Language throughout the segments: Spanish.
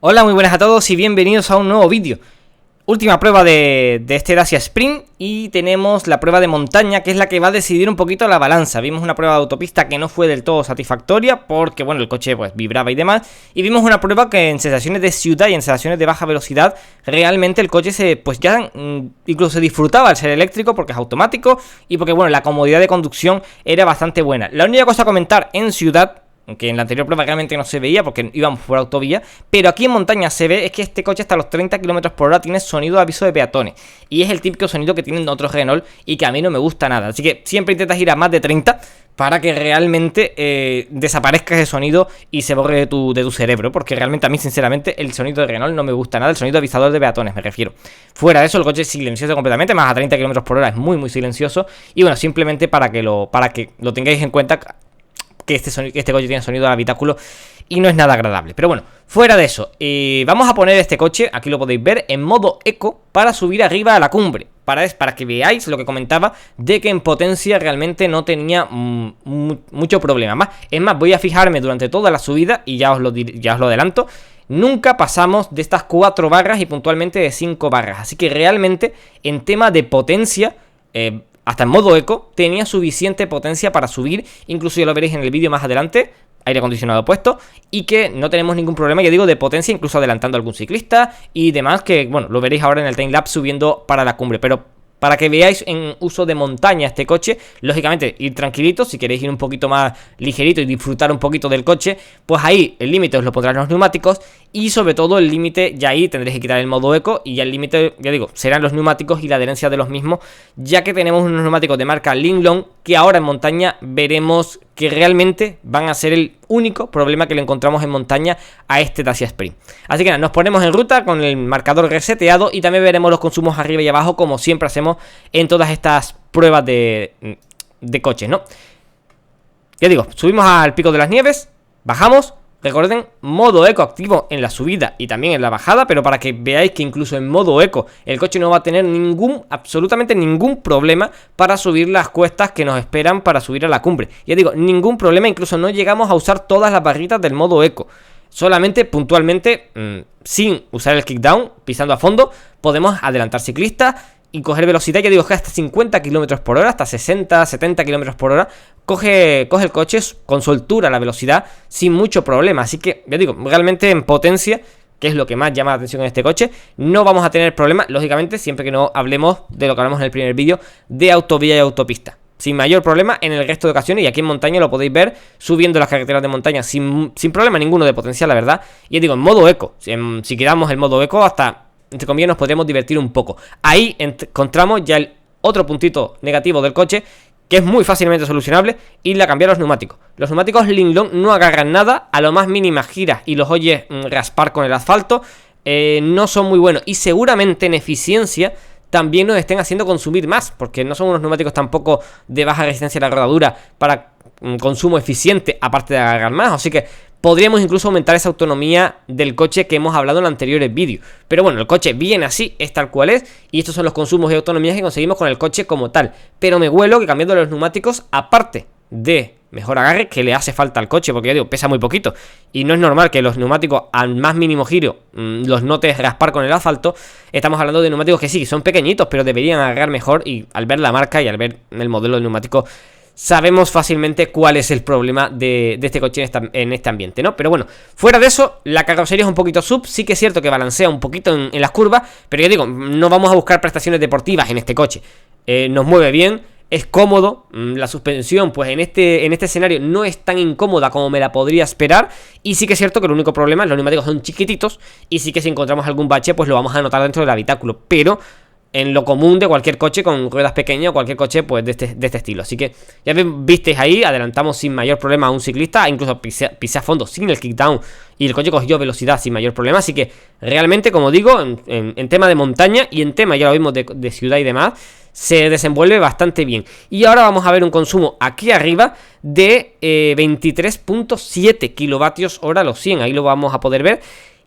Hola, muy buenas a todos y bienvenidos a un nuevo vídeo. Última prueba de este Dacia Spring y tenemos la prueba de montaña, que es la que va a decidir un poquito la balanza. Vimos una prueba de autopista que no fue del todo satisfactoria porque, bueno, el coche pues vibraba y demás. Y vimos una prueba que en sensaciones de ciudad y en sensaciones de baja velocidad, realmente el coche incluso disfrutaba al ser eléctrico porque es automático y porque, bueno, la comodidad de conducción era bastante buena. La única cosa a comentar en ciudad, que en la anterior prueba realmente no se veía porque íbamos por autovía, pero aquí en montaña se ve, es que este coche hasta los 30 km por hora tiene sonido de aviso de peatones, y es el típico sonido que tienen otros Renault y que a mí no me gusta nada, así que siempre intentas ir a más de 30 para que realmente desaparezca ese sonido y se borre de tu cerebro, porque realmente a mí sinceramente el sonido de Renault no me gusta nada, el sonido de avisador de peatones me refiero. Fuera de eso, el coche es silencioso completamente, más a 30 km por hora es muy muy silencioso, y bueno, simplemente para que lo tengáis en cuenta, que este coche tiene sonido de habitáculo y no es nada agradable. Pero bueno, fuera de eso, vamos a poner este coche, aquí lo podéis ver, en modo eco para subir arriba a la cumbre. Para que veáis lo que comentaba de que en potencia realmente no tenía mucho problema. Es más, voy a fijarme durante toda la subida y ya os lo adelanto. Nunca pasamos de estas 4 barras y puntualmente de 5 barras. Así que realmente en tema de potencia, hasta en modo eco, tenía suficiente potencia para subir. Incluso ya lo veréis en el vídeo más adelante, aire acondicionado puesto, y que no tenemos ningún problema, ya digo, de potencia, incluso adelantando a algún ciclista y demás, que bueno, lo veréis ahora en el timelapse subiendo para la cumbre. Pero para que veáis en uso de montaña este coche, lógicamente ir tranquilitos. Si queréis ir un poquito más ligerito y disfrutar un poquito del coche, pues ahí el límite os lo pondrán los neumáticos, y sobre todo el límite ya ahí tendréis que quitar el modo eco, y ya el límite, ya digo, serán los neumáticos y la adherencia de los mismos, ya que tenemos unos neumáticos de marca Linglong que ahora en montaña veremos que realmente van a ser el único problema que le encontramos en montaña a este Dacia Spring. Así que nada, nos ponemos en ruta con el marcador reseteado y también veremos los consumos arriba y abajo, como siempre hacemos en todas estas pruebas de coches, ¿no? Ya digo, subimos al Pico de las Nieves, bajamos. Recuerden, modo eco activo en la subida y también en la bajada, pero para que veáis que incluso en modo eco el coche no va a tener absolutamente ningún problema para subir las cuestas que nos esperan para subir a la cumbre. Ya digo, ningún problema, incluso no llegamos a usar todas las barritas del modo eco. Solamente puntualmente, sin usar el kickdown, pisando a fondo, podemos adelantar ciclistas y coger velocidad, ya digo, que hasta 50 km por hora, hasta 60, 70 km por hora, coge el coche con soltura la velocidad sin mucho problema. Así que, ya digo, realmente en potencia, que es lo que más llama la atención en este coche, no vamos a tener problemas, lógicamente, siempre que no hablemos de lo que hablamos en el primer vídeo, de autovía y autopista. Sin mayor problema en el resto de ocasiones, y aquí en montaña lo podéis ver subiendo las carreteras de montaña sin problema ninguno de potencia, la verdad. Y ya digo, en modo eco, si quedamos el modo eco, hasta entre comillas nos podríamos divertir un poco. Ahí encontramos ya el otro puntito negativo del coche, que es muy fácilmente solucionable, y cambiar los neumáticos. Los neumáticos Linglong no agarran nada, a lo más mínimas giras y los oyes raspar con el asfalto, no son muy buenos, y seguramente en eficiencia también nos estén haciendo consumir más, porque no son unos neumáticos tampoco de baja resistencia a la rodadura para consumo eficiente, aparte de agarrar más. Así que podríamos incluso aumentar esa autonomía del coche que hemos hablado en anteriores vídeos. Pero bueno, el coche viene así, es tal cual es, y estos son los consumos y autonomías que conseguimos con el coche como tal. Pero me huelo que cambiando los neumáticos, aparte de mejor agarre, que le hace falta al coche, porque ya digo, pesa muy poquito, y no es normal que los neumáticos al más mínimo giro los notes raspar con el asfalto. Estamos hablando de neumáticos que sí, son pequeñitos, pero deberían agarrar mejor, y al ver la marca y al ver el modelo de neumático, sabemos fácilmente cuál es el problema de este coche en este ambiente, ¿no? Pero bueno, fuera de eso, la carrocería es un poquito sub. Sí que es cierto que balancea un poquito en las curvas, pero ya digo, no vamos a buscar prestaciones deportivas en este coche. Nos mueve bien, es cómodo. La suspensión, pues en este escenario no es tan incómoda como me la podría esperar. Y sí que es cierto que el único problema es que los neumáticos son chiquititos, y sí que si encontramos algún bache, pues lo vamos a notar dentro del habitáculo. Pero en lo común de cualquier coche con ruedas pequeñas o cualquier coche pues de este estilo. Así que ya visteis ahí, adelantamos sin mayor problema a un ciclista, incluso pisé a fondo sin el kickdown y el coche cogió velocidad sin mayor problema. Así que realmente, como digo, en tema de montaña y en tema, ya lo vimos, de ciudad y demás, se desenvuelve bastante bien. Y ahora vamos a ver un consumo aquí arriba de 23.7 kilovatios hora a los 100, ahí lo vamos a poder ver.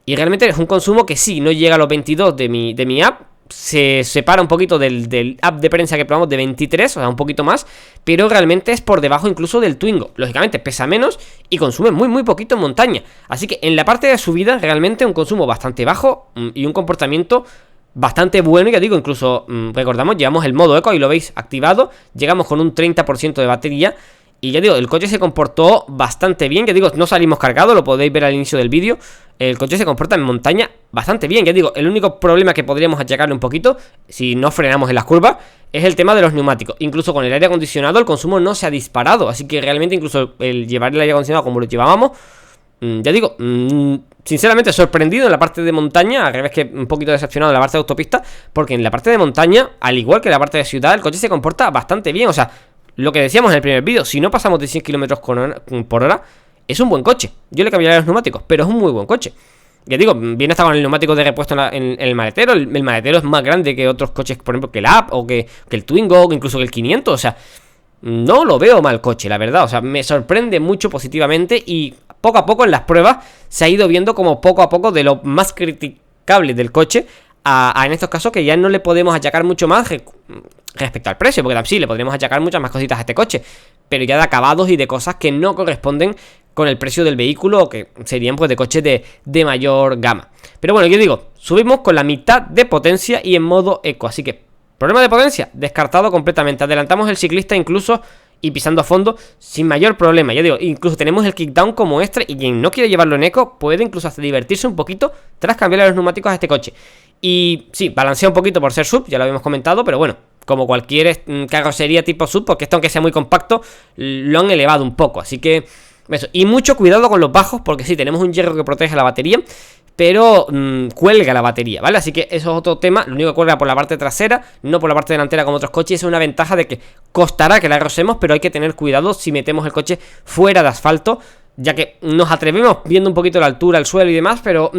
Y realmente es un consumo que sí, no llega a los 22 de mi app, se separa un poquito del app de prensa que probamos de 23, o sea, un poquito más, pero realmente es por debajo incluso del Twingo. Lógicamente pesa menos y consume muy poquito en montaña. Así que en la parte de subida realmente un consumo bastante bajo y un comportamiento bastante bueno. Ya digo, incluso recordamos, llevamos el modo eco, ahí lo veis activado, llegamos con un 30% de batería. Y ya digo, el coche se comportó bastante bien. Ya digo, no salimos cargados, lo podéis ver al inicio del vídeo. El coche se comporta en montaña bastante bien. Ya digo, el único problema que podríamos achacarle un poquito, si no frenamos en las curvas, es el tema de los neumáticos. Incluso con el aire acondicionado el consumo no se ha disparado. Así que realmente incluso el llevar el aire acondicionado como lo llevábamos, ya digo, sinceramente sorprendido en la parte de montaña, al revés que un poquito decepcionado en la parte de autopista, porque en la parte de montaña, al igual que en la parte de ciudad, el coche se comporta bastante bien. O sea, lo que decíamos en el primer vídeo, si no pasamos de 100 km por hora, es un buen coche. Yo le cambiaría los neumáticos, pero es un muy buen coche. Ya digo, viene hasta con el neumático de repuesto en el maletero. El maletero es más grande que otros coches, por ejemplo, que el Up o que el Twingo, o incluso que el 500. O sea, no lo veo mal coche, la verdad. O sea, me sorprende mucho positivamente y poco a poco en las pruebas se ha ido viendo como poco a poco de lo más criticable del coche a en estos casos que ya no le podemos achacar mucho más respecto al precio, porque sí, le podríamos achacar muchas más cositas a este coche, pero ya de acabados y de cosas que no corresponden con el precio del vehículo, o que serían pues de coches de mayor gama. Pero bueno, yo digo, subimos con la mitad de potencia y en modo eco, así que problema de potencia, descartado completamente. Adelantamos el ciclista incluso y pisando a fondo sin mayor problema. Ya digo, incluso tenemos el kickdown como extra y quien no quiere llevarlo en eco puede incluso hasta divertirse un poquito tras cambiarle los neumáticos a este coche. Y sí, balancea un poquito por ser sub, ya lo habíamos comentado, pero bueno, como cualquier carrocería tipo sub, porque esto aunque sea muy compacto, lo han elevado un poco, así que eso. Y mucho cuidado con los bajos, porque sí, tenemos un hierro que protege la batería, pero cuelga la batería, ¿vale? Así que eso es otro tema. Lo único que cuelga por la parte trasera, no por la parte delantera como otros coches. Es una ventaja de que costará que la rocemos, pero hay que tener cuidado si metemos el coche fuera de asfalto, ya que nos atrevemos viendo un poquito la altura, el suelo y demás, pero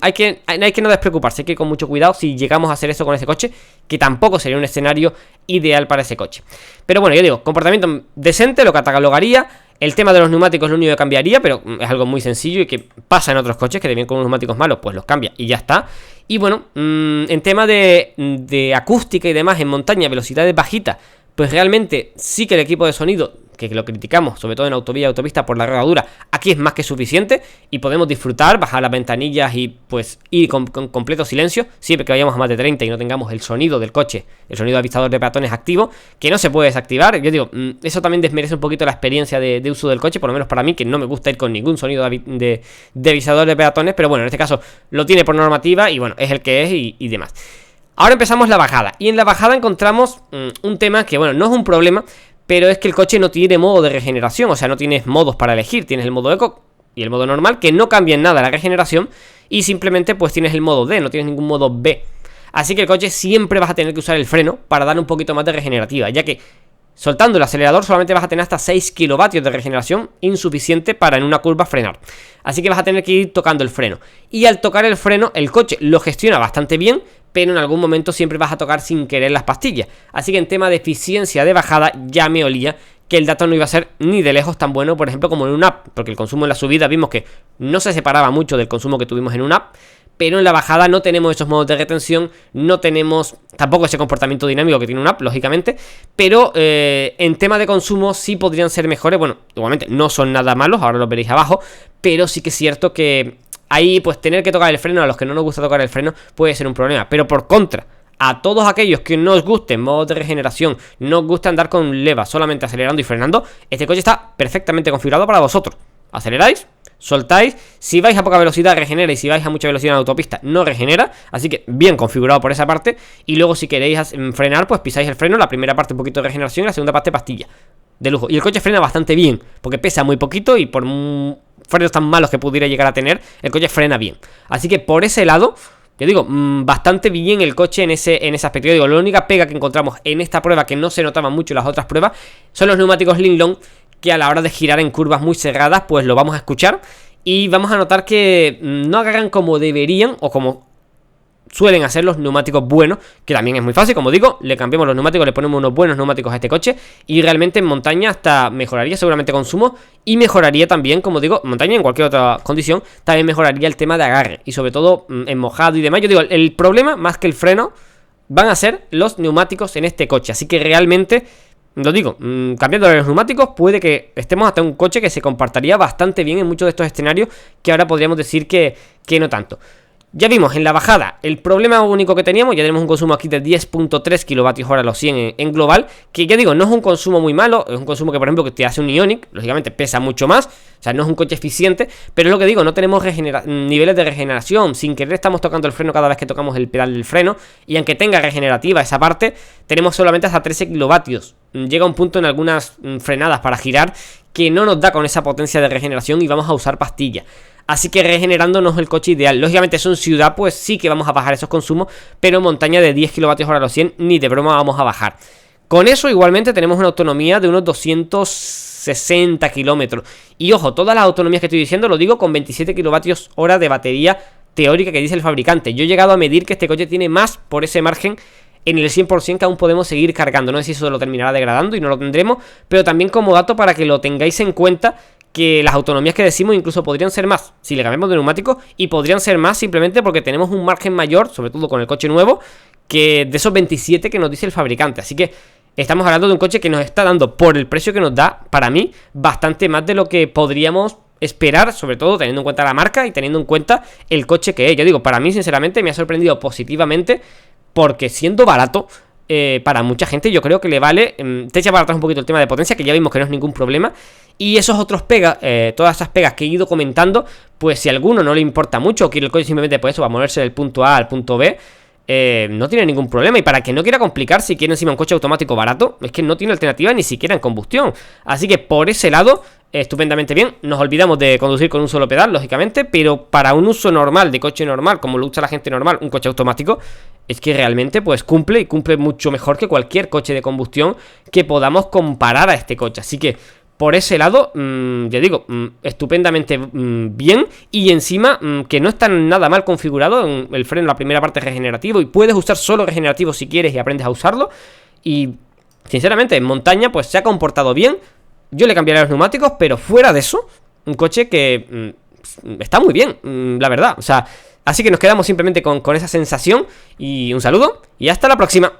hay que no despreocuparse, hay que ir con mucho cuidado si llegamos a hacer eso con ese coche, que tampoco sería un escenario ideal para ese coche. Pero bueno, yo digo, comportamiento decente, lo catalogaría. El tema de los neumáticos es lo único que cambiaría, pero es algo muy sencillo y que pasa en otros coches, que te vienen con unos neumáticos malos, pues los cambia y ya está. Y bueno, en tema de acústica y demás, en montaña, velocidades bajitas, pues realmente sí que el equipo de sonido, que lo criticamos, sobre todo en autovía y autopista por la rodadura, aquí es más que suficiente y podemos disfrutar, bajar las ventanillas y pues ir con completo silencio, siempre que vayamos a más de 30 y no tengamos el sonido del coche, el sonido de avistador de peatones activo, que no se puede desactivar. Yo digo, eso también desmerece un poquito la experiencia de uso del coche, por lo menos para mí, que no me gusta ir con ningún sonido de avisador de peatones, pero bueno, en este caso lo tiene por normativa y bueno, es el que es y demás. Ahora empezamos la bajada, y en la bajada encontramos un tema que, bueno, no es un problema, pero es que el coche no tiene modo de regeneración, o sea, no tienes modos para elegir, tienes el modo eco y el modo normal, que no cambia en nada la regeneración, y simplemente pues tienes el modo D, no tienes ningún modo B. Así que el coche siempre vas a tener que usar el freno para darle un poquito más de regenerativa, ya que soltando el acelerador solamente vas a tener hasta 6 kilovatios de regeneración, insuficiente para en una curva frenar. Así que vas a tener que ir tocando el freno. Y al tocar el freno, el coche lo gestiona bastante bien, pero en algún momento siempre vas a tocar sin querer las pastillas. Así que en tema de eficiencia de bajada ya me olía que el dato no iba a ser ni de lejos tan bueno, por ejemplo, como en un app, porque el consumo en la subida vimos que no se separaba mucho del consumo que tuvimos en un app, pero en la bajada no tenemos esos modos de retención, no tenemos tampoco ese comportamiento dinámico que tiene un app, lógicamente, pero en tema de consumo sí podrían ser mejores. Bueno, igualmente no son nada malos, ahora los veréis abajo, pero sí que es cierto que ahí pues tener que tocar el freno, a los que no nos gusta tocar el freno, puede ser un problema. Pero por contra, a todos aquellos que no os gusten modos de regeneración, no os gusta andar con leva, solamente acelerando y frenando, este coche está perfectamente configurado para vosotros. Aceleráis, soltáis, si vais a poca velocidad regenera, y si vais a mucha velocidad en autopista no regenera, así que bien configurado por esa parte. Y luego si queréis frenar, pues pisáis el freno, la primera parte un poquito de regeneración y la segunda parte pastilla, de lujo. Y el coche frena bastante bien, porque pesa muy poquito y por frenos tan malos que pudiera llegar a tener, el coche frena bien. Así que por ese lado, yo digo, bastante bien el coche en ese aspecto. Yo digo, la única pega que encontramos en esta prueba, que no se notaba mucho en las otras pruebas, son los neumáticos Lincoln, que a la hora de girar en curvas muy cerradas, pues lo vamos a escuchar y vamos a notar que no agarran como deberían o como suelen hacer los neumáticos buenos, que también es muy fácil. Como digo, le cambiamos los neumáticos, le ponemos unos buenos neumáticos a este coche y realmente en montaña hasta mejoraría seguramente consumo y mejoraría también, como digo, montaña en cualquier otra condición, también mejoraría el tema de agarre y sobre todo en mojado y demás. Yo digo, el problema más que el freno van a ser los neumáticos en este coche. Así que realmente, lo digo, cambiando los neumáticos, puede que estemos hasta un coche que se comportaría bastante bien en muchos de estos escenarios, que ahora podríamos decir que no tanto. Ya vimos en la bajada el problema único que teníamos. Ya tenemos un consumo aquí de 10.3 kWh a los 100 en global, que ya digo, no es un consumo muy malo. Es un consumo que, por ejemplo, que te hace un Ioniq, lógicamente pesa mucho más, o sea, no es un coche eficiente, pero es lo que digo, no tenemos niveles de regeneración. Sin querer estamos tocando el freno cada vez que tocamos el pedal del freno, y aunque tenga regenerativa esa parte, tenemos solamente hasta 13 kilovatios. Llega un punto en algunas frenadas para girar que no nos da con esa potencia de regeneración y vamos a usar pastilla. Así que regenerando no es el coche ideal. Lógicamente eso en ciudad pues sí que vamos a bajar esos consumos, pero en montaña de 10 kWh a los 100 ni de broma vamos a bajar. Con eso igualmente tenemos una autonomía de unos 260 kilómetros. Y ojo, todas las autonomías que estoy diciendo lo digo con 27 kWh de batería teórica que dice el fabricante. Yo he llegado a medir que este coche tiene más por ese margen en el 100% que aún podemos seguir cargando. No sé si eso lo terminará degradando y no lo tendremos, pero también como dato para que lo tengáis en cuenta, que las autonomías que decimos incluso podrían ser más si le cambiamos de neumático, y podrían ser más simplemente porque tenemos un margen mayor, sobre todo con el coche nuevo, que de esos 27 que nos dice el fabricante. Así que estamos hablando de un coche que nos está dando, por el precio que nos da, para mí, bastante más de lo que podríamos esperar, sobre todo teniendo en cuenta la marca y teniendo en cuenta el coche que es. Yo digo, para mí sinceramente me ha sorprendido positivamente, porque siendo barato, para mucha gente yo creo que le vale, te echa para atrás un poquito el tema de potencia, que ya vimos que no es ningún problema, y esos otros pegas, todas esas pegas que he ido comentando, pues si a alguno no le importa mucho, o quiere el coche simplemente pues eso, va a moverse del punto A al punto B, no tiene ningún problema. Y para que no quiera complicar, si quiere encima un coche automático barato, es que no tiene alternativa ni siquiera en combustión. Así que por ese lado, estupendamente bien. Nos olvidamos de conducir con un solo pedal, lógicamente, pero para un uso normal de coche normal, como lo usa la gente normal, un coche automático, es que realmente pues cumple, y cumple mucho mejor que cualquier coche de combustión que podamos comparar a este coche. Así que por ese lado, ya digo, estupendamente bien. Y encima que no está nada mal configurado. El freno, la primera parte es regenerativo, y puedes usar solo regenerativo si quieres y aprendes a usarlo. Y sinceramente en montaña pues se ha comportado bien. Yo le cambiaré los neumáticos, pero fuera de eso, un coche que está muy bien, la verdad. O sea, así que nos quedamos simplemente con esa sensación. Y un saludo y hasta la próxima.